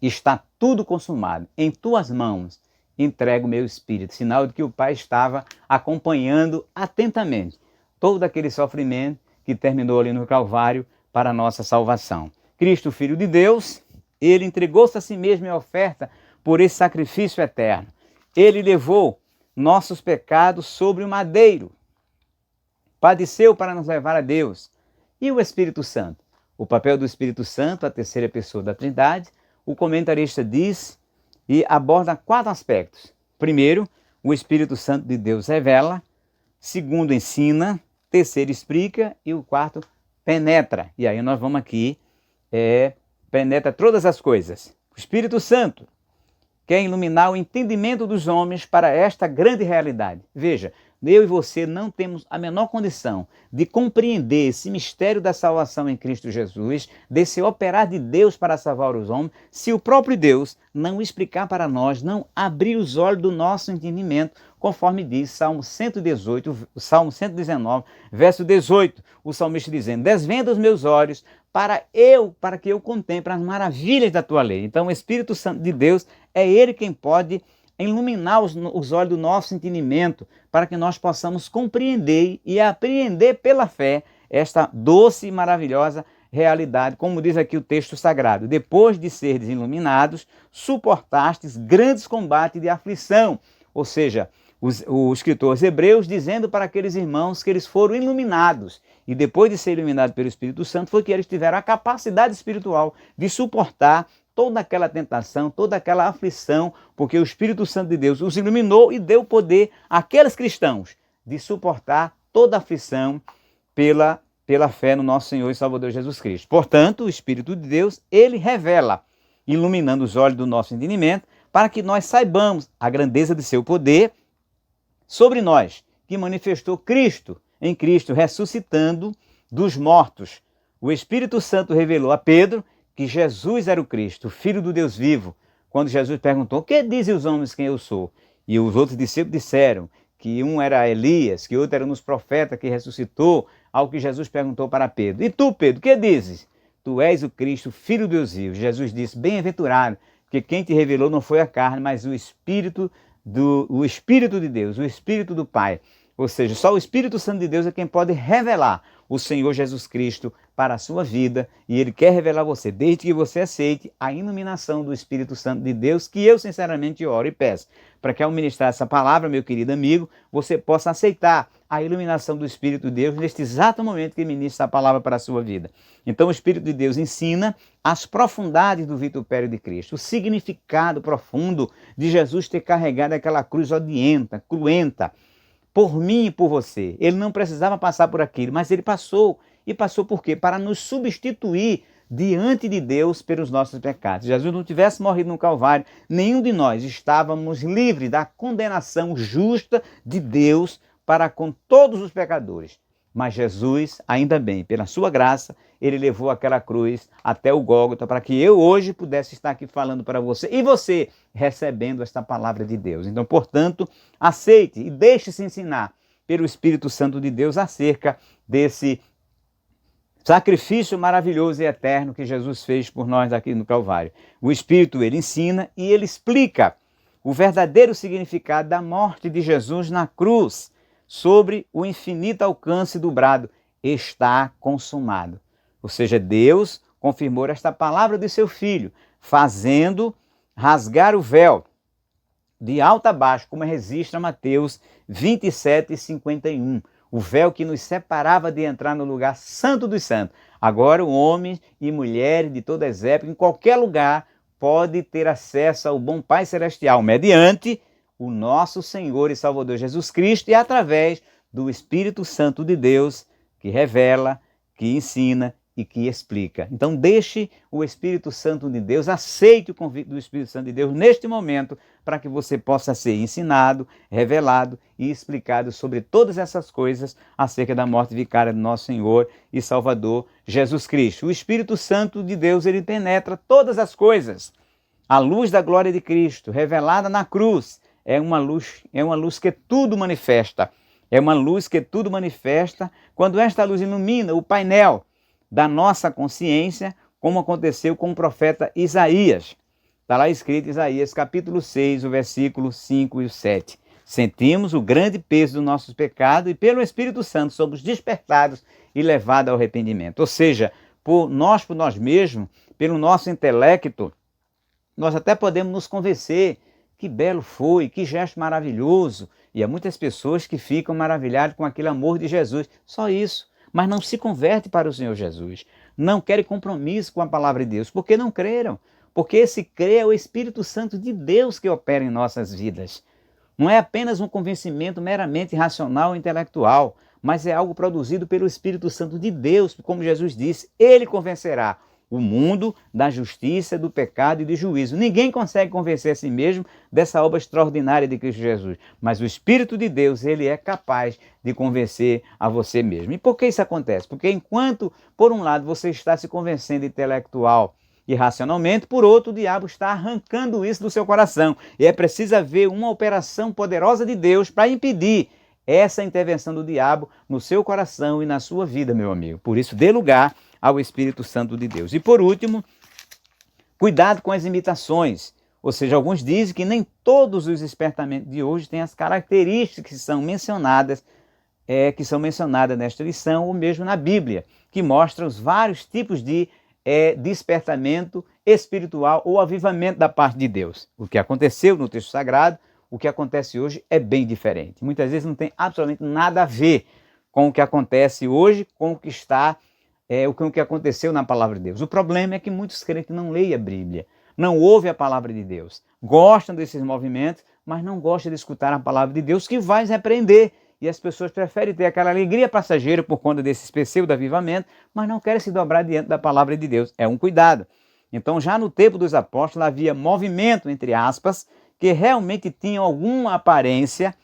está tudo consumado, em tuas mãos entrego o meu espírito. Sinal de que o Pai estava acompanhando atentamente todo aquele sofrimento que terminou ali no Calvário para a nossa salvação. Cristo, Filho de Deus, ele entregou-se a si mesmo em oferta por esse sacrifício eterno. Ele levou nossos pecados sobre o madeiro. Padeceu para nos levar a Deus. E o Espírito Santo? O papel do Espírito Santo, a terceira pessoa da Trindade, o comentarista diz e aborda 4 aspectos. Primeiro, o Espírito Santo de Deus revela. Segundo, ensina. Terceiro, explica. E o quarto, penetra. E aí nós vamos aqui, penetra todas as coisas. O Espírito Santo quer iluminar o entendimento dos homens para esta grande realidade. Veja, eu e você não temos a menor condição de compreender esse mistério da salvação em Cristo Jesus, desse operar de Deus para salvar os homens, se o próprio Deus não explicar para nós, não abrir os olhos do nosso entendimento, conforme diz Salmo 118, Salmo 119, verso 18, o salmista dizendo: desvenda os meus olhos para que eu contemple as maravilhas da tua lei. Então o Espírito Santo de Deus é Ele quem pode iluminar os olhos do nosso entendimento para que nós possamos compreender e apreender pela fé esta doce e maravilhosa realidade, como diz aqui o texto sagrado: depois de serdes iluminados, suportastes grandes combates de aflição. Ou seja, o escritor aos Hebreus dizendo para aqueles irmãos que eles foram iluminados, e depois de ser iluminados pelo Espírito Santo foi que eles tiveram a capacidade espiritual de suportar toda aquela tentação, toda aquela aflição, porque o Espírito Santo de Deus os iluminou e deu poder àqueles cristãos de suportar toda a aflição pela fé no nosso Senhor e Salvador Jesus Cristo. Portanto, o Espírito de Deus, ele revela, iluminando os olhos do nosso entendimento, para que nós saibamos a grandeza de seu poder sobre nós, que manifestou Cristo, em Cristo, ressuscitando dos mortos. O Espírito Santo revelou a Pedro que Jesus era o Cristo, o Filho do Deus vivo. Quando Jesus perguntou: que dizem os homens quem eu sou? E os outros discípulos disseram que um era Elias, que outro era um dos profetas que ressuscitou, ao que Jesus perguntou para Pedro: e tu, Pedro, que dizes? Tu és o Cristo, Filho do Deus vivo. Jesus disse: bem-aventurado, porque quem te revelou não foi a carne, mas o Espírito de Deus, o Espírito do Pai. Ou seja, só o Espírito Santo de Deus é quem pode revelar o Senhor Jesus Cristo para a sua vida, e Ele quer revelar a você, desde que você aceite a iluminação do Espírito Santo de Deus, que eu sinceramente oro e peço, para que ao ministrar essa palavra, meu querido amigo, você possa aceitar a iluminação do Espírito de Deus neste exato momento que ministra a palavra para a sua vida. Então o Espírito de Deus ensina as profundidades do vitupério de Cristo, o significado profundo de Jesus ter carregado aquela cruz odienta, cruenta, por mim e por você. Ele não precisava passar por aquilo, mas ele passou. E passou por quê? Para nos substituir diante de Deus pelos nossos pecados. Se Jesus não tivesse morrido no Calvário, nenhum de nós estávamos livres da condenação justa de Deus para com todos os pecadores. Mas Jesus, ainda bem, pela sua graça, ele levou aquela cruz até o Gólgota para que eu hoje pudesse estar aqui falando para você e você recebendo esta palavra de Deus. Então, portanto, aceite e deixe-se ensinar pelo Espírito Santo de Deus acerca desse sacrifício maravilhoso e eterno que Jesus fez por nós aqui no Calvário. O Espírito, ele ensina e ele explica o verdadeiro significado da morte de Jesus na cruz, sobre o infinito alcance do brado: está consumado. Ou seja, Deus confirmou esta palavra de seu Filho, fazendo rasgar o véu de alto a baixo, como registra Mateus 27:51. O véu que nos separava de entrar no lugar santo dos santos. Agora, homens e mulheres de todas as épocas, em qualquer lugar, pode ter acesso ao bom Pai Celestial, mediante o nosso Senhor e Salvador Jesus Cristo e através do Espírito Santo de Deus, que revela, que ensina e que explica. Então deixe o Espírito Santo de Deus, aceite o convite do Espírito Santo de Deus neste momento, para que você possa ser ensinado, revelado e explicado sobre todas essas coisas acerca da morte vicária do nosso Senhor e Salvador Jesus Cristo. O Espírito Santo de Deus, ele penetra todas as coisas. A luz da glória de Cristo, revelada na cruz, é uma luz que tudo manifesta. É uma luz que tudo manifesta quando esta luz ilumina o painel da nossa consciência, como aconteceu com o profeta Isaías. Está lá escrito Isaías capítulo 6, o versículo 5 e 7. Sentimos o grande peso dos nossos pecados e pelo Espírito Santo somos despertados e levados ao arrependimento. Ou seja, por nós mesmos, pelo nosso intelecto, nós até podemos nos convencer que belo foi, que gesto maravilhoso. E há muitas pessoas que ficam maravilhadas com aquele amor de Jesus, só isso. Mas não se converte para o Senhor Jesus. Não querem compromisso com a palavra de Deus, porque não creram. Porque esse crer é o Espírito Santo de Deus que opera em nossas vidas. Não é apenas um convencimento meramente racional e intelectual, mas é algo produzido pelo Espírito Santo de Deus, como Jesus disse, ele convencerá o mundo da justiça, do pecado e do juízo. Ninguém consegue convencer a si mesmo dessa obra extraordinária de Cristo Jesus, mas o Espírito de Deus, ele é capaz de convencer a você mesmo. E por que isso acontece? Porque enquanto, por um lado, você está se convencendo intelectual e racionalmente, por outro, o diabo está arrancando isso do seu coração. E é preciso haver uma operação poderosa de Deus para impedir essa intervenção do diabo no seu coração e na sua vida, meu amigo. Por isso, dê lugar ao Espírito Santo de Deus. E por último, cuidado com as imitações. Ou seja, alguns dizem que nem todos os despertamentos de hoje têm as características que são mencionadas nesta lição, ou mesmo na Bíblia, que mostram os vários tipos de despertamento espiritual ou avivamento da parte de Deus. O que aconteceu no texto sagrado, o que acontece hoje é bem diferente. Muitas vezes não tem absolutamente nada a ver com o que acontece hoje, com o que com o que aconteceu na palavra de Deus. O problema é que muitos crentes não leem a Bíblia, não ouvem a palavra de Deus, gostam desses movimentos, mas não gostam de escutar a palavra de Deus que vai repreender. E as pessoas preferem ter aquela alegria passageira por conta desse pseudo avivamento, mas não querem se dobrar diante da palavra de Deus. É um cuidado. Então, já no tempo dos apóstolos, havia movimento, entre aspas, que realmente tinham alguma aparência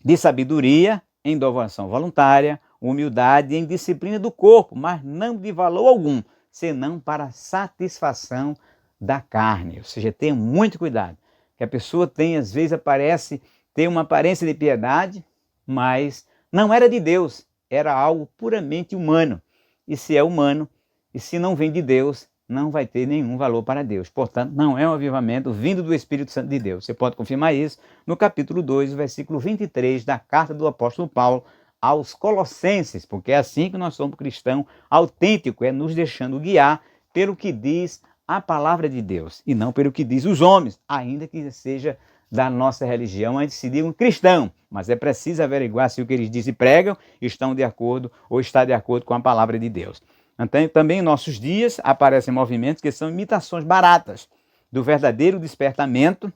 de sabedoria, em devoção voluntária, humildade e em disciplina do corpo, mas não de valor algum, senão para satisfação da carne. Ou seja, tenha muito cuidado. Que a pessoa tem, às vezes, ter uma aparência de piedade, mas não era de Deus, era algo puramente humano. E se é humano, e se não vem de Deus, não vai ter nenhum valor para Deus. Portanto, não é um avivamento vindo do Espírito Santo de Deus. Você pode confirmar isso no capítulo 2, versículo 23 da carta do apóstolo Paulo aos Colossenses, porque é assim que nós somos cristãos autênticos, é nos deixando guiar pelo que diz a palavra de Deus, e não pelo que diz os homens, ainda que seja da nossa religião, antes se digam cristão, mas é preciso averiguar se o que eles dizem e pregam estão de acordo ou está de acordo com a palavra de Deus. Então, também em nossos dias aparecem movimentos que são imitações baratas do verdadeiro despertamento.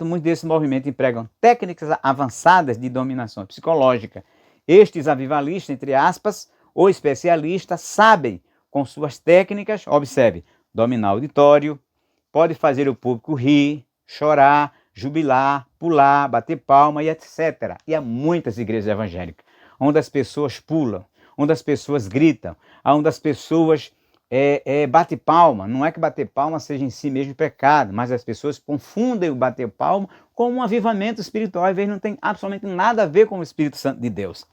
Muitos desses movimentos empregam técnicas avançadas de dominação psicológica. Estes avivalistas, entre aspas, ou especialistas, sabem com suas técnicas, observe, dominar o auditório, pode fazer o público rir, chorar, jubilar, pular, bater palma e etc. E há muitas igrejas evangélicas, onde as pessoas pulam, onde as pessoas gritam, onde as pessoas batem palma. Não é que bater palma seja em si mesmo pecado, mas as pessoas confundem o bater palma com um avivamento espiritual, às vezes não tem absolutamente nada a ver com o Espírito Santo de Deus.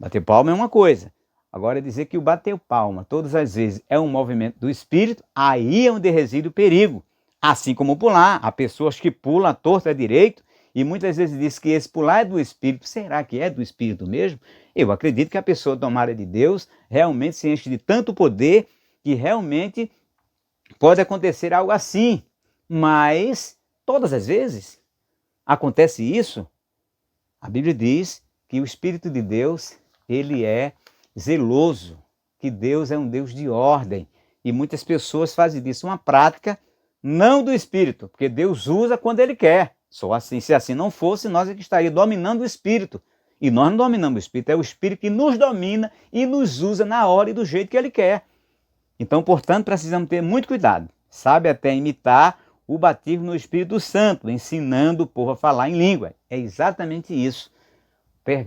Bater palma é uma coisa. Agora, dizer que o bater palma todas as vezes é um movimento do Espírito, aí é onde reside o perigo. Assim como pular, há pessoas que pulam à torta e à direita e muitas vezes diz que esse pular é do Espírito. Será que é do Espírito mesmo? Eu acredito que a pessoa tomada de Deus realmente se enche de tanto poder que realmente pode acontecer algo assim. Mas todas as vezes acontece isso. A Bíblia diz que o Espírito de Deus, ele é zeloso, que Deus é um Deus de ordem. E muitas pessoas fazem disso uma prática não do Espírito, porque Deus usa quando Ele quer. Só assim, se assim não fosse, nós é que estaríamos dominando o Espírito. E nós não dominamos o Espírito, é o Espírito que nos domina e nos usa na hora e do jeito que Ele quer. Então, portanto, precisamos ter muito cuidado. Sabe até imitar o batismo no Espírito Santo, ensinando o povo a falar em língua. É exatamente isso.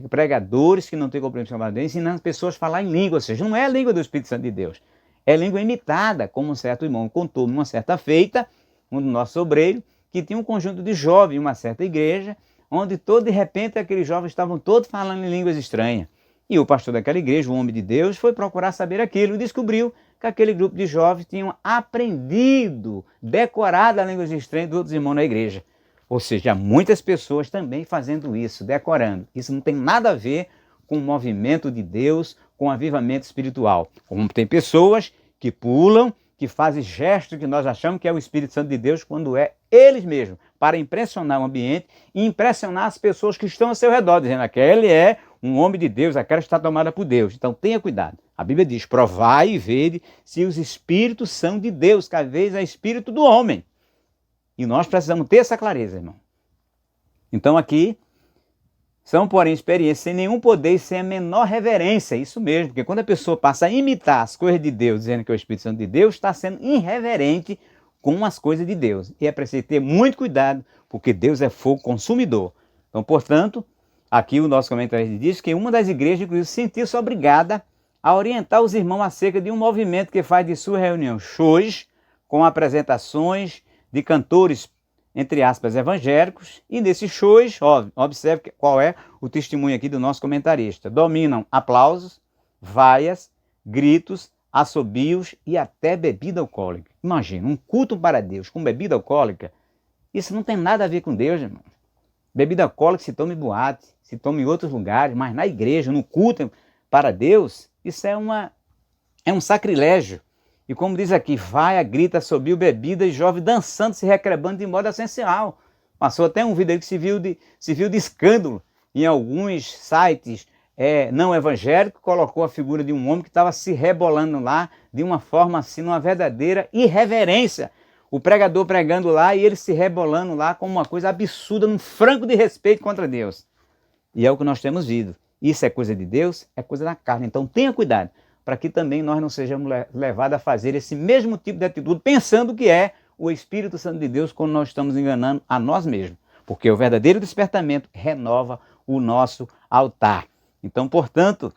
Pregadores que não têm compreensão de Deus, ensinando as pessoas a falar em língua, ou seja, não é a língua do Espírito Santo de Deus, é língua imitada, como um certo irmão contou numa certa feita, um do nosso obreiro, que tinha um conjunto de jovens em uma certa igreja, onde de repente aqueles jovens estavam todos falando em línguas estranhas. E o pastor daquela igreja, um homem de Deus, foi procurar saber aquilo e descobriu que aquele grupo de jovens tinham aprendido, decorado a língua estranha dos outros irmãos na igreja. Ou seja, há muitas pessoas também fazendo isso, decorando. Isso não tem nada a ver com o movimento de Deus, com o avivamento espiritual. Como tem pessoas que pulam, que fazem gestos que nós achamos que é o Espírito Santo de Deus, quando é eles mesmos, para impressionar o ambiente e impressionar as pessoas que estão ao seu redor, dizendo que ele é um homem de Deus, aquela está tomada por Deus. Então tenha cuidado. A Bíblia diz, provai e vede se os espíritos são de Deus, que às vezes é espírito do homem. E nós precisamos ter essa clareza, irmão. Então aqui, são porém experiências sem nenhum poder e sem a menor reverência, isso mesmo, porque quando a pessoa passa a imitar as coisas de Deus, dizendo que é o Espírito Santo de Deus, está sendo irreverente com as coisas de Deus. E é preciso ter muito cuidado, porque Deus é fogo consumidor. Então, portanto, aqui o nosso comentário diz que uma das igrejas, inclusive, sentiu-se obrigada a orientar os irmãos acerca de um movimento que faz de sua reunião shows, com apresentações de cantores, entre aspas, evangélicos, e nesses shows, observe qual é o testemunho aqui do nosso comentarista. Dominam aplausos, vaias, gritos, assobios e até bebida alcoólica. Imagina, um culto para Deus com bebida alcoólica, isso não tem nada a ver com Deus, irmão. Bebida alcoólica se toma em boate, se toma em outros lugares, mas na igreja, no culto para Deus, isso é um sacrilégio. E como diz aqui, vaia, grita, assobio, bebida e jovem dançando, se recrebando de modo essencial. Passou até um vídeo aí que se viu de escândalo em alguns sites não evangélicos, colocou a figura de um homem que estava se rebolando lá de uma forma assim, uma verdadeira irreverência. O pregador pregando lá e ele se rebolando lá como uma coisa absurda, num franco de respeito contra Deus. E é o que nós temos visto. Isso é coisa de Deus, é coisa da carne. Então tenha cuidado, para que também nós não sejamos levados a fazer esse mesmo tipo de atitude, pensando que é o Espírito Santo de Deus, quando nós estamos enganando a nós mesmos. Porque o verdadeiro despertamento renova o nosso altar. Então, portanto,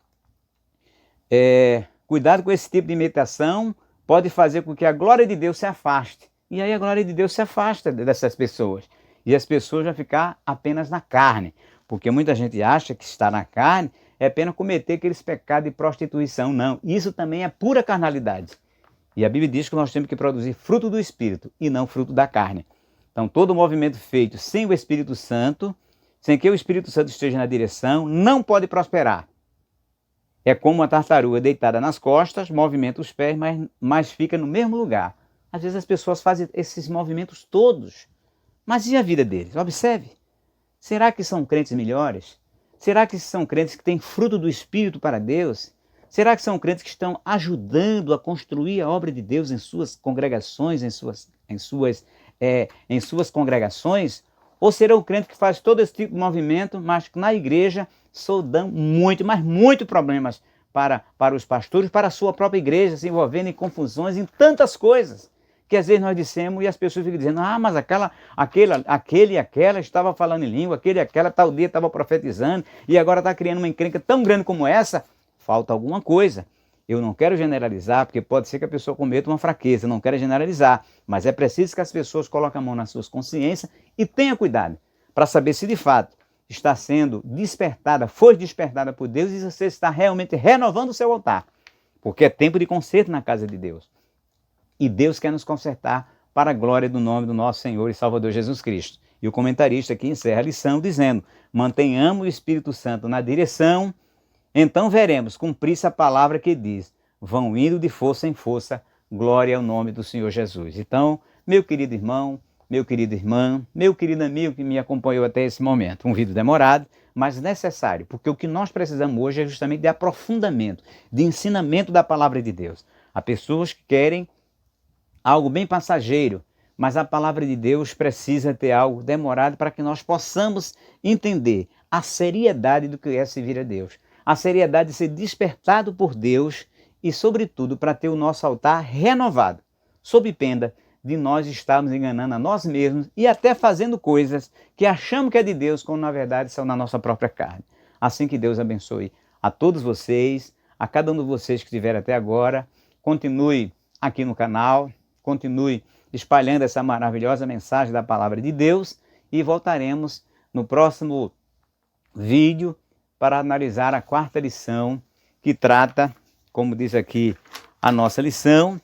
cuidado com esse tipo de imitação, pode fazer com que a glória de Deus se afaste. E aí a glória de Deus se afasta dessas pessoas. E as pessoas vão ficar apenas na carne. Porque muita gente acha que está na carne é apenas cometer aqueles pecados de prostituição. Não, isso também é pura carnalidade. E a Bíblia diz que nós temos que produzir fruto do Espírito e não fruto da carne. Então todo movimento feito sem o Espírito Santo, sem que o Espírito Santo esteja na direção, não pode prosperar. É como uma tartaruga deitada nas costas, movimenta os pés, mas fica no mesmo lugar. Às vezes as pessoas fazem esses movimentos todos. Mas e a vida deles? Observe. Será que são crentes melhores? Será que são crentes que têm fruto do Espírito para Deus? Será que são crentes que estão ajudando a construir a obra de Deus em suas congregações, em suas congregações? Ou será o crente que faz todo esse tipo de movimento, mas que na igreja só dão muito problemas para os pastores, para a sua própria igreja, se envolvendo em confusões, em tantas coisas, que às vezes nós dissemos e as pessoas ficam dizendo, mas aquele e aquela estava falando em língua, aquele e aquela tal dia estava profetizando e agora está criando uma encrenca tão grande como essa. Falta alguma coisa. Eu não quero generalizar, porque pode ser que a pessoa cometa uma fraqueza, não quero generalizar, mas é preciso que as pessoas coloquem a mão nas suas consciências e tenham cuidado para saber se de fato está sendo despertada, foi despertada por Deus e você está realmente renovando o seu altar, porque é tempo de conserto na casa de Deus. E Deus quer nos consertar para a glória do nome do nosso Senhor e Salvador Jesus Cristo. E o comentarista aqui encerra a lição dizendo, mantenhamos o Espírito Santo na direção, então veremos cumprir-se a palavra que diz, vão indo de força em força, glória ao nome do Senhor Jesus. Então, meu querido irmão, meu querido irmã, meu querido amigo que me acompanhou até esse momento, um vídeo demorado, mas necessário, porque o que nós precisamos hoje é justamente de aprofundamento, de ensinamento da palavra de Deus. Há pessoas que querem algo bem passageiro, mas a palavra de Deus precisa ter algo demorado para que nós possamos entender a seriedade do que é servir a Deus, a seriedade de ser despertado por Deus e, sobretudo, para ter o nosso altar renovado, sob pena de nós estarmos enganando a nós mesmos e até fazendo coisas que achamos que é de Deus, quando na verdade são na nossa própria carne. Assim que Deus abençoe a todos vocês, a cada um de vocês que estiver até agora, continue aqui no canal, continue espalhando essa maravilhosa mensagem da palavra de Deus e voltaremos no próximo vídeo para analisar a quarta lição que trata, como diz aqui a nossa lição,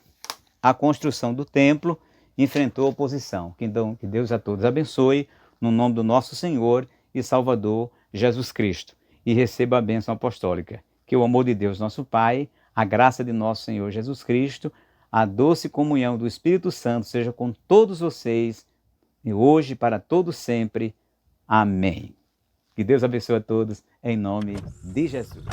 a construção do templo enfrentou oposição. Então, que Deus a todos abençoe no nome do nosso Senhor e Salvador Jesus Cristo e receba a bênção apostólica. Que o amor de Deus, nosso Pai, a graça de nosso Senhor Jesus Cristo, A doce comunhão do Espírito Santo seja com todos vocês, e hoje para todos sempre. Amém. Que Deus abençoe a todos, em nome de Jesus.